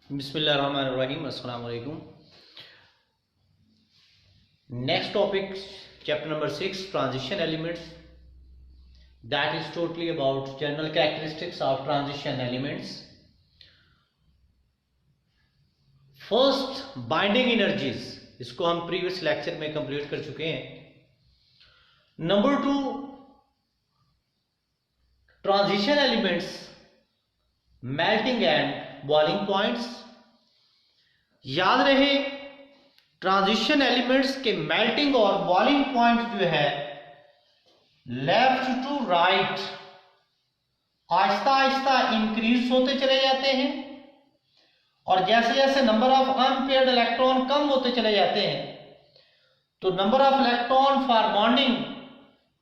बिस्मिल्लाहिर्रहमानिर्रहीम, अस्सलाम वालेकुम। Next topic, chapter number 6, transition elements. That is totally about general characteristics of transition elements. First, binding energies, इसको हम previous lecture में complete कर चुके हैं। Number 2, transition elements, melting and boiling points. याद रहे, ट्रांजिशन एलिमेंट्स के मेल्टिंग और बॉइलिंग पॉइंट जो है left to right Aahista Aahista increase होते चले जाते हैं, और जैसे जैसे नंबर ऑफ अनपेयर्ड इलेक्ट्रॉन कम होते चले जाते हैं तो number of electron for bonding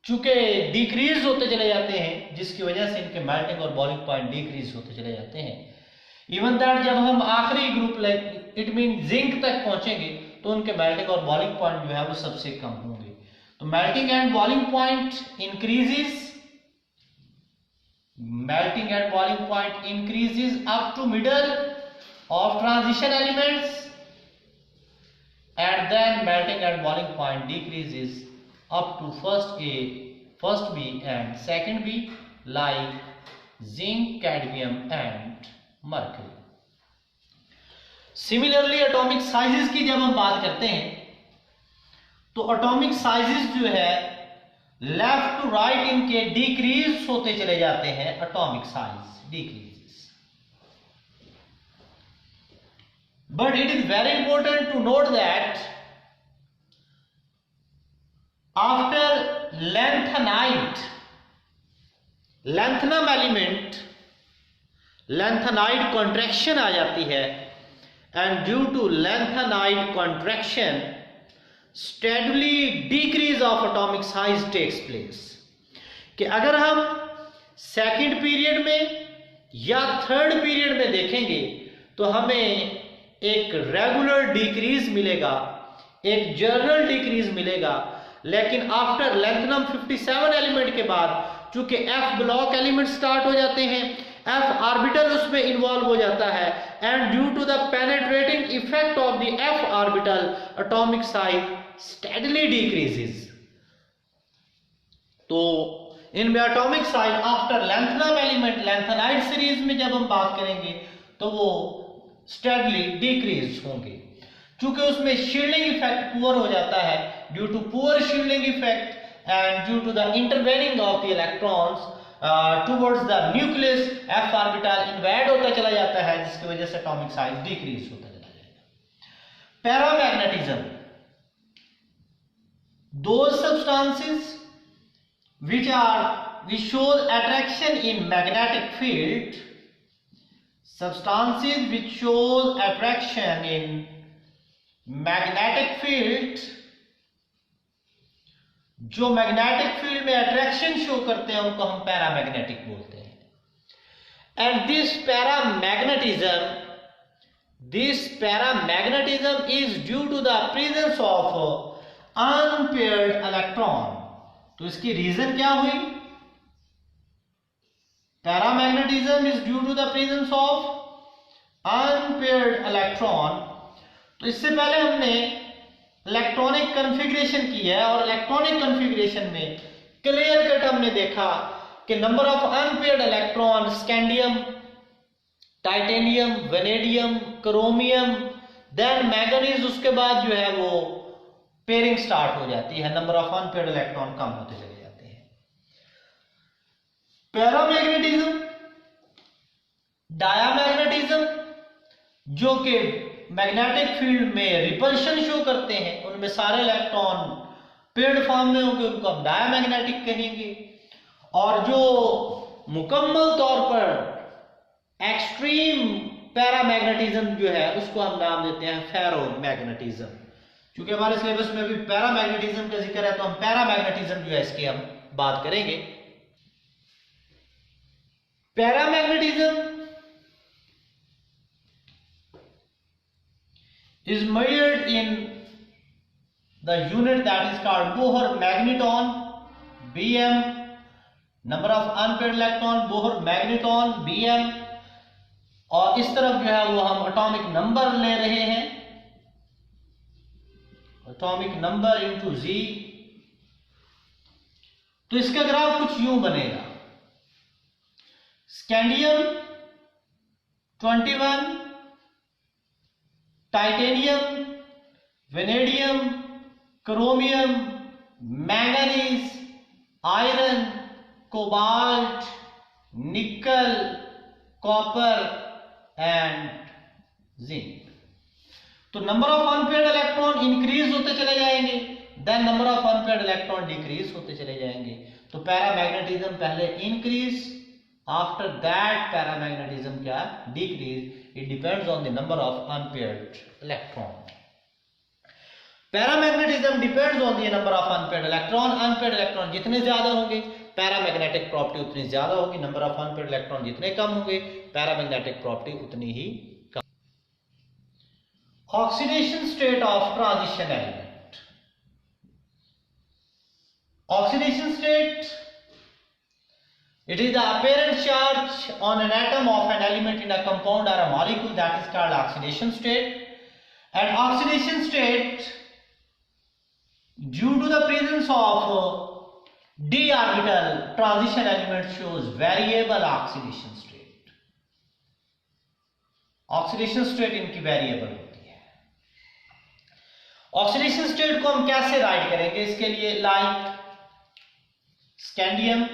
चूंकि डिक्रीज होते चले जाते हैं, जिसकी वजह से इनके मेल्टिंग और बॉइलिंग पॉइंट डिक्रीज होते चले जाते हैं। इवन दैट जब हम आखिरी group like it mean zinc तक पहुंचेंगे तो उनके मेल्टिंग और बॉइलिंग पॉइंट जो है वो सबसे कम होंगे। तो melting and boiling point increases up to middle of transition elements, and then melting and boiling point decreases up to first A, first B and second B like zinc, cadmium and mercury. Similarly, atomic sizes की जब हम बात करते हैं तो atomic sizes जो है left to right इनके डिक्रीज होते चले जाते हैं। atomic size decreases. But it is very important to note that after lanthanum element, lanthanide contraction आ जाती है, and due to lanthanide contraction steadily decrease of atomic size takes place। कि अगर हम सेकंड पीरियड में या थर्ड पीरियड में देखेंगे तो हमें एक रेगुलर डिक्रीज मिलेगा, एक जर्नल डिक्रीज मिलेगा, लेकिन आफ्टर लैंथनम 57 एलिमेंट के बाद चूंकि एफ ब्लॉक एलिमेंट स्टार्ट हो जाते हैं, एफ ऑर्बिटल उसमें इन्वॉल्व हो जाता है, and due to the penetrating effect of the f orbital atomic size steadily decreases. तो इनमें atomic size after lanthanum element lanthanide series में जब हम बात करेंगे तो वो स्टेडली डिक्रीज होंगे, क्योंकि उसमें शील्डिंग इफेक्ट पुअर हो जाता है। Due to poor shielding effect and due to the intervening of the electrons towards the nucleus, F orbital invert होता चला जाता है, जिसकी वजह से एटॉमिक साइज डिक्रीज होता चला जाएगा। Paramagnetism, those substances which shows attraction in magnetic field, substances which shows attraction in magnetic field, जो मैग्नेटिक फील्ड में अट्रैक्शन शो करते हैं उनको हम पैरामैग्नेटिक बोलते हैं। And this paramagnetism is due to the presence of unpaired electron. तो इसकी रीजन क्या हुई? Paramagnetism is due to the presence of unpaired electron. तो इससे पहले हमने इलेक्ट्रॉनिक कॉन्फ़िगरेशन की है, और इलेक्ट्रॉनिक कॉन्फ़िगरेशन में क्लियर कट हमने देखा कि number of unpaired electron scandium, titanium, vanadium, chromium, then manganese, उसके बाद जो है वो पेयरिंग स्टार्ट हो जाती है, नंबर ऑफ अनपेयर्ड इलेक्ट्रॉन कम होते चले जाते हैं। पैरामैग्नेटिज्म, डायामैग्नेटिज्म, जो कि मैग्नेटिक फील्ड में रिपल्शन शो करते हैं, उनमें सारे इलेक्ट्रॉन पेयर्ड फॉर्म में होंगे, उनको हम डायामैग्नेटिक कहेंगे। और जो मुकम्मल तौर पर एक्सट्रीम पैरामैग्नेटिज्म जो है उसको हम नाम देते हैं फेरोमैग्नेटिज्म। क्योंकि हमारे सिलेबस में भी पैरामैग्नेटिज्म का जिक्र है तो हम पैरामैग्नेटिज्म जो है इसकी हम बात करेंगे। Paramagnetism is measured in the unit that is called Bohr magneton, BM, number of unpaired electron, Bohr magneton, BM, और इस तरफ जो है वो हम एटॉमिक नंबर ले रहे हैं, एटॉमिक नंबर इनटू जी। तो इसका ग्राफ कुछ यूं बनेगा, scandium 21, titanium, vanadium, chromium, manganese, iron, cobalt, nickel, copper and zinc. तो number of unpaired electron increase होते चले जाएंगे, then number of unpaired electron decrease होते चले जाएंगे। तो पैरामैग्नेटिज्म पहले इंक्रीज, आफ्टर दैट पैरामैग्नेटिज्म क्या decrease. It depends on the number of unpaired electron. Paramagnetism depends on the number of unpaired electron. Unpaired electron जितने ज्यादा होंगे पैरामैग्नेटिक प्रॉपर्टी उतनी ज्यादा होगी, नंबर ऑफ अनपेयर्ड इलेक्ट्रॉन जितने कम होंगे पैरामैग्नेटिक प्रॉपर्टी उतनी ही कम। Oxidation state of transition element. Oxidation state, it is the apparent charge on an atom of an element in a compound or a molecule, that is called oxidation state. And oxidation state, due to the presence of d orbital transition element, shows variable oxidation state. oxidation state इनकी variable होती है। oxidation state को हम कैसे right करेंगे, इसके लिए like scandium,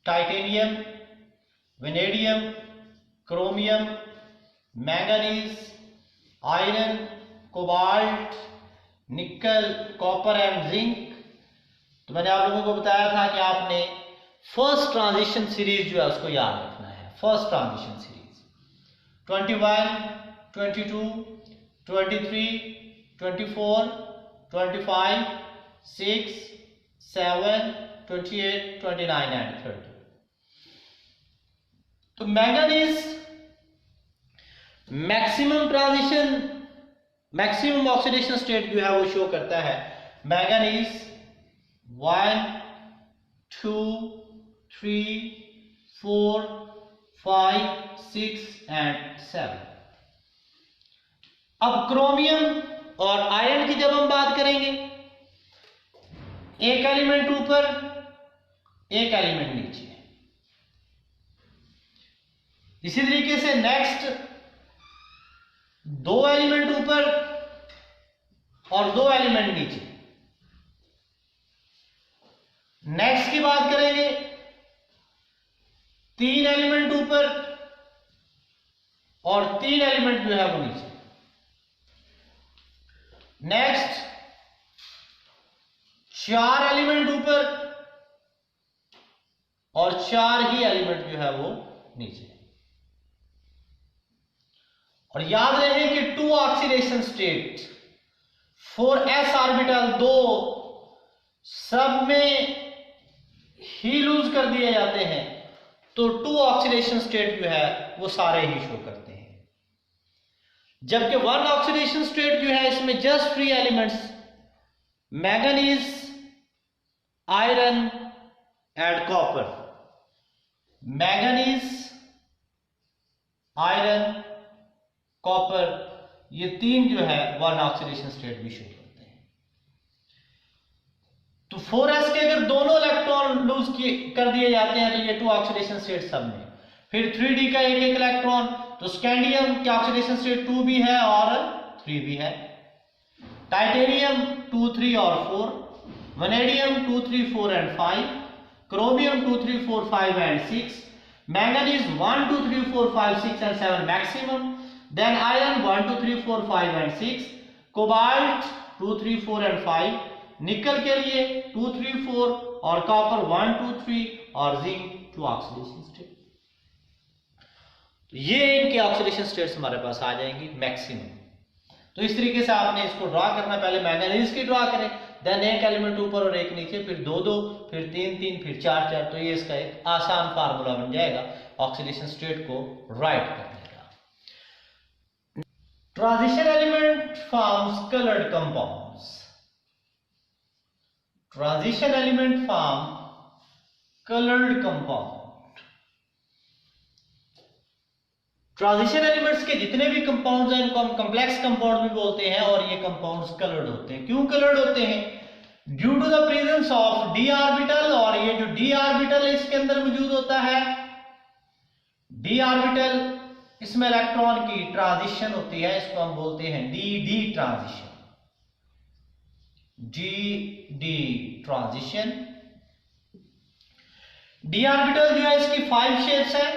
titanium, vanadium, chromium, manganese, iron, cobalt, nickel, copper and zinc. तो मैंने आप लोगों को बताया था कि आपने फर्स्ट ट्रांजिशन सीरीज जो है उसको याद रखना है। First transition series 21, 22, 23, 24, 25, 6, 7, 28, 29 and 30। तो manganese maximum transition, maximum oxidation state जो है वो शो करता है। Manganese 1, 2, 3, 4, 5, 6 and 7। अब क्रोमियम और आयरन की जब हम बात करेंगे, एक एलिमेंट ऊपर एक एलिमेंट नीचे। इसी तरीके से नेक्स्ट दो एलिमेंट ऊपर और दो एलिमेंट नीचे। नेक्स्ट की बात करेंगे, तीन एलिमेंट ऊपर और तीन एलिमेंट जो है वो नीचे। नेक्स्ट चार एलिमेंट ऊपर और चार ही एलिमेंट जो है वो नीचे। और याद रहे कि to oxidation state, 4s orbital दो सब में ही लूज कर दिए जाते हैं, तो टू ऑक्सीडेशन स्टेट जो है वो सारे ही शो करते हैं। जबकि वन ऑक्सीडेशन स्टेट जो है इसमें just free elements manganese, iron and copper, manganese, iron, copper, ये तीन जो है वन ऑक्सीडेशन स्टेट भी शो करते हैं। तो 4s के अगर दोनों इलेक्ट्रॉन लूज कर दिए जाते हैं तो ये टू ऑक्सीडेशन स्टेट सब में। फिर 3d का एक एक इलेक्ट्रॉन, तो स्कैंडियम की ऑक्सीडेशन स्टेट 2 भी है और 3 भी है। टाइटेनियम 2, 3 और 4, vanadium 2, 3, 4 and 5, chromium 2, 3, 4, 5 and 6, manganese 1, 2, 3, 4, 5, 6 and 7 maximum, then iron 1, 2, 3, 4, 5 and 6, cobalt 2, 3, 4 and 5, nickel के लिए 2, 3, 4 और कॉपर 1, 2, 3 और जिंक 2 ऑक्सीडेशन स्टेट। तो ये इनके ऑक्सीडेशन स्टेट्स हमारे पास आ जाएंगी मैक्सिमम। तो इस तरीके से आपने इसको ड्रॉ करना, पहले मैंगनीज की ड्रॉ करें, देन एक एलिमेंट ऊपर और एक नीचे, फिर 2, 2, फिर 3, 3, फिर 4, 4। तो ये इसका एक आसान फार्मूला बन जाएगा ऑक्सीडेशन स्टेट को राइट करने का। Transition element forms coloured compounds. Transition element form coloured compound. Transition elements के जितने भी कंपाउंड्स हैं इनको हम कॉम्प्लेक्स कंपाउंड भी बोलते हैं, और ये कंपाउंड्स कलर्ड होते हैं। क्यों कलर्ड होते हैं? Due to the presence of D orbital, और ये जो डी ऑर्बिटल है इसके अंदर मौजूद होता है। डी ऑर्बिटल, इसमें इलेक्ट्रॉन की ट्रांजिशन होती है, इसको हम बोलते हैं D D transition. D D transition. D orbital जो है इसकी 5 शेप्स है,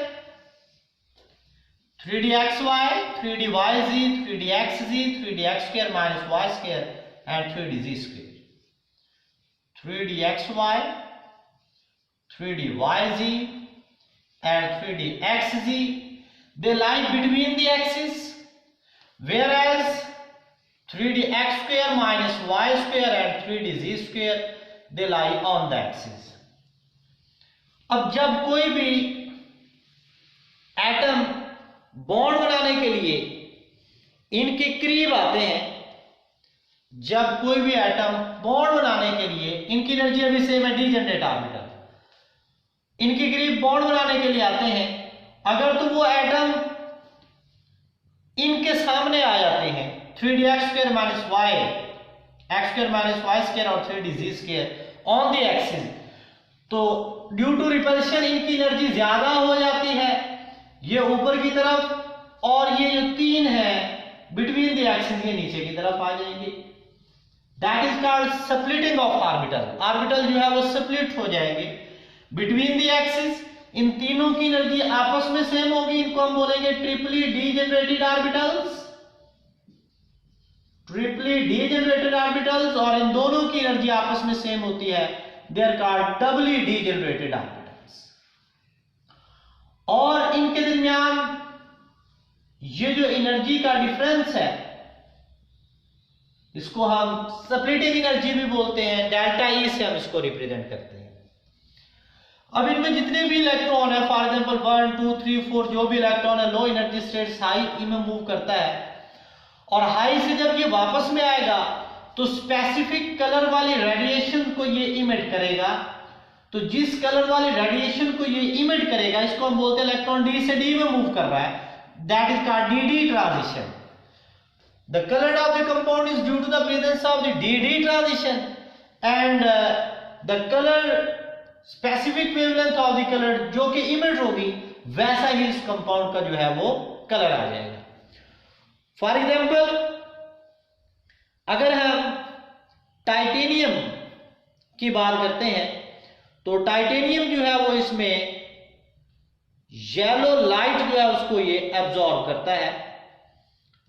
3dxy, 3dyz, 3dxz, 3dx² minus y² and 3dz²। 3dxy, 3dyz and 3dxz, they lie between the axes, whereas 3dx² minus y² and 3dz² they lie on the axis। अब जब कोई भी atom bond बनाने के लिए इनके करीब आते हैं, जब कोई भी एटम बॉन्ड बनाने के लिए, इनकी एनर्जी अभी सेम है, डी जनरेट ऑर्बिटल, इनके करीब बॉन्ड बनाने के लिए आते हैं, अगर तो वो एटम इनके सामने आ जाते हैं 3dx² minus y, x² minus y² और 3dz² ऑन द एक्सिस, तो ड्यू टू रिपल्शन इनकी एनर्जी ज्यादा हो जाती है, ये ऊपर की तरफ, और ये जो 3 है बिटवीन द एक्सिस ये नीचे की तरफ आ जाएंगे। That is called splitting of orbital. Orbital जो है वो स्प्लिट हो जाएंगे बिटवीन द एक्सिस। इन तीनों की एनर्जी आपस में सेम होगी, इनको हम बोलेंगे ट्रिपली डीजेनरेटेड ऑर्बिटल्स। ट्रिपली डीजेनरेटेड ऑर्बिटल्स, और इन दोनों की एनर्जी आपस में सेम होती है, they are called doubly degenerated orbitals. और इनके दरमियान ये जो एनर्जी का डिफरेंस है इसको हम स्प्लिटिंग एनर्जी भी बोलते हैं, डेल्टा ई से हम इसको रिप्रेजेंट करते हैं। अब इनमें जितने भी इलेक्ट्रॉन है, फॉर एग्जांपल 1 2 3 4, जो भी इलेक्ट्रॉन है लो एनर्जी स्टेट्स हाई ई में मूव करता है, और हाई से जब ये वापस में आएगा तो स्पेसिफिक कलर वाली रेडिएशन को ये इमिट करेगा। तो जिस कलर वाली रेडिएशन को ये इमिट करेगा इसको हम बोलते हैं इलेक्ट्रॉन डी से डी में मूव कर रहा है, that is called D D transition. The color of the compound is due to the presence of the DD transition, and the color specific wavelength of the color जो कि emit होगी वैसा ही इस compound का जो है वो कलर आ जाएगा। फॉर एग्जाम्पल अगर हम टाइटेनियम की बात करते हैं तो टाइटेनियम जो है वो इसमें येलो लाइट जो है उसको ये एब्जॉर्ब करता है,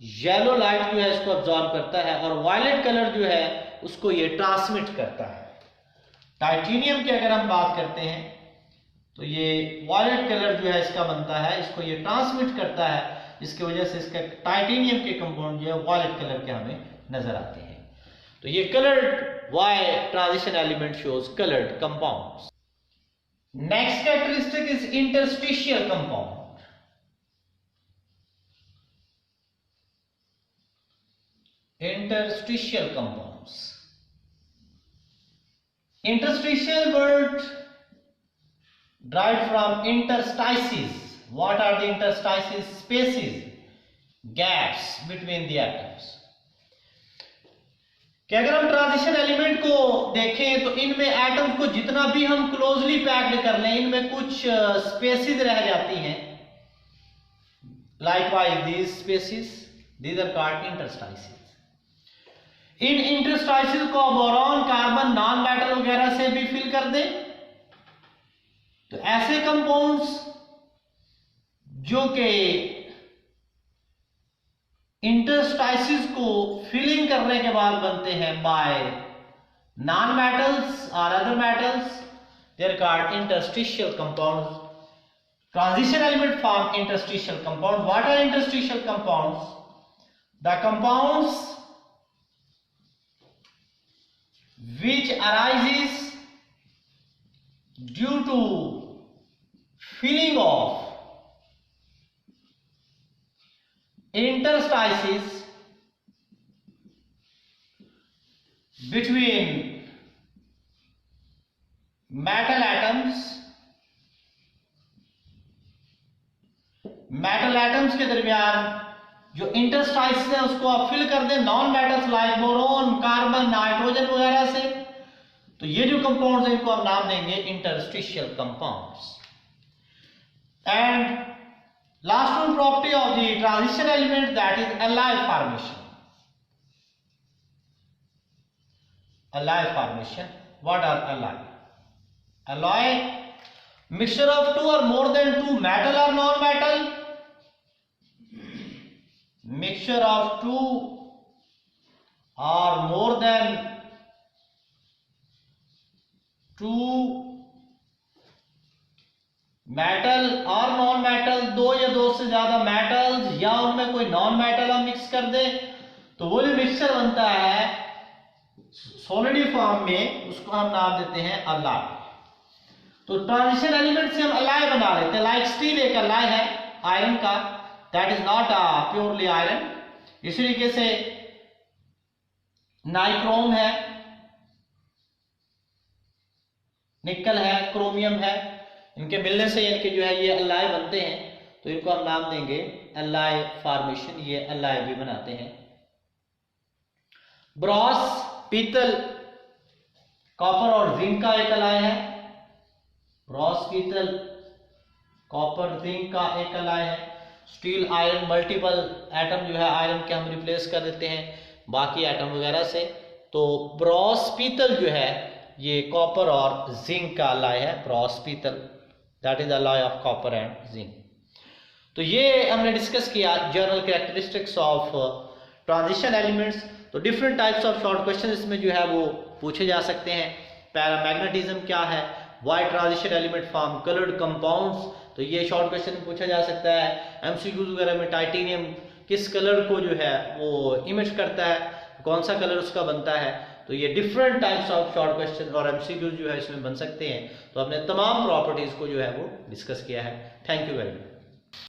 येलो लाइट जो है इसको एब्जॉर्ब करता है, और वायलेट कलर जो है उसको ये ट्रांसमिट करता है। टाइटेनियम की अगर हम बात करते हैं तो ये वायलेट कलर जो है इसका बनता है, इसको ये ट्रांसमिट करता है, इसकी वजह से इसका टाइटेनियम के कंपाउंड जो है वायलेट कलर के हमें नजर आते हैं। तो ये coloured why transition element shows coloured compounds. Next characteristic is interstitial compound. Interstitial compounds. Interstitial word derived from interstices. What are the interstices? Spaces, gaps between the atoms. कि अगर हम ट्रांजिशन एलिमेंट को देखें तो इनमें एटम्स को जितना भी हम क्लोजली पैक्ड कर लें इनमें कुछ स्पेसेस रह जाती हैं। Likewise, these spaces, these are called interstices. इन इंटरस्टाइसिस को बोरॉन, कार्बन, नॉन मेटल वगैरह से भी फिल कर दे तो ऐसे कंपाउंड्स जो कि इंटरस्टाइसिस को फिलिंग करने के बाद बनते हैं बाय नॉन मेटल्स और other metals, they are called interstitial compounds. Transition element form interstitial compound. What are interstitial compounds? The compounds which arises due to filling of interstices between metal atoms, metal atoms के दरमियान जो इंटरस्टाइसेस है उसको आप fill कर दें non metals like boron, carbon, nitrogen वगैरह से, तो ये जो कंपाउंड्स हैं इनको आप नाम देंगे interstitial compounds. And last one property of the transition element that is alloy formation. Alloy formation, what are alloy? Alloy mixture of two or more than two metal or non-metal, mixture of two or more than two metal और non metal, दो या दो से ज्यादा metals या उनमें कोई non metal हम मिक्स कर दे तो वो जो मिक्सचर बनता है सॉलिड फॉर्म में उसको हम नाम देते हैं अलाय। तो ट्रांजिशन एलिमेंट से हम अलाय बना लेते हैं, लाइक स्टील एक अलाय है आयरन का, that is not purely iron. इसी तरीके से नाइक्रोम है, निकल है, क्रोमियम है, इनके मिलने से इनके जो है ये अलाय बनते हैं, तो इनको हम नाम देंगे अलाय फॉर्मेशन, ये अलाय भी बनाते हैं। ब्रॉस, पीतल, कॉपर और जिंक का एक अलाय है, ब्रॉस, पीतल, कॉपर, जिंक का एक अलाय है। स्टील, आयरन, मल्टीपल एटम जो है आयरन के हम रिप्लेस कर देते हैं बाकी एटम वगैरह से, तो ब्रॉस, पीतल जो है ये कॉपर और जिंक का अलाय है, ब्रॉस, पीतल, that is alloy of copper and zinc. तो ये हमने डिस्कस किया general characteristics of transition elements. तो different types of short question इसमें जो है वो पूछे जा सकते हैं। पैरामैग्नेटिज्म क्या है, why transition element form coloured compounds, तो ये शॉर्ट क्वेश्चन पूछा जा सकता है। एमसीक्यूज वगैरह में टाइटेनियम किस कलर को जो है वो इमिट करता है, कौन सा कलर उसका बनता है, तो ये different types of short question और एमसीक्यूज जो है इसमें बन सकते हैं। तो हमने तमाम प्रॉपर्टीज को जो है वो डिस्कस किया है। Thank you very much.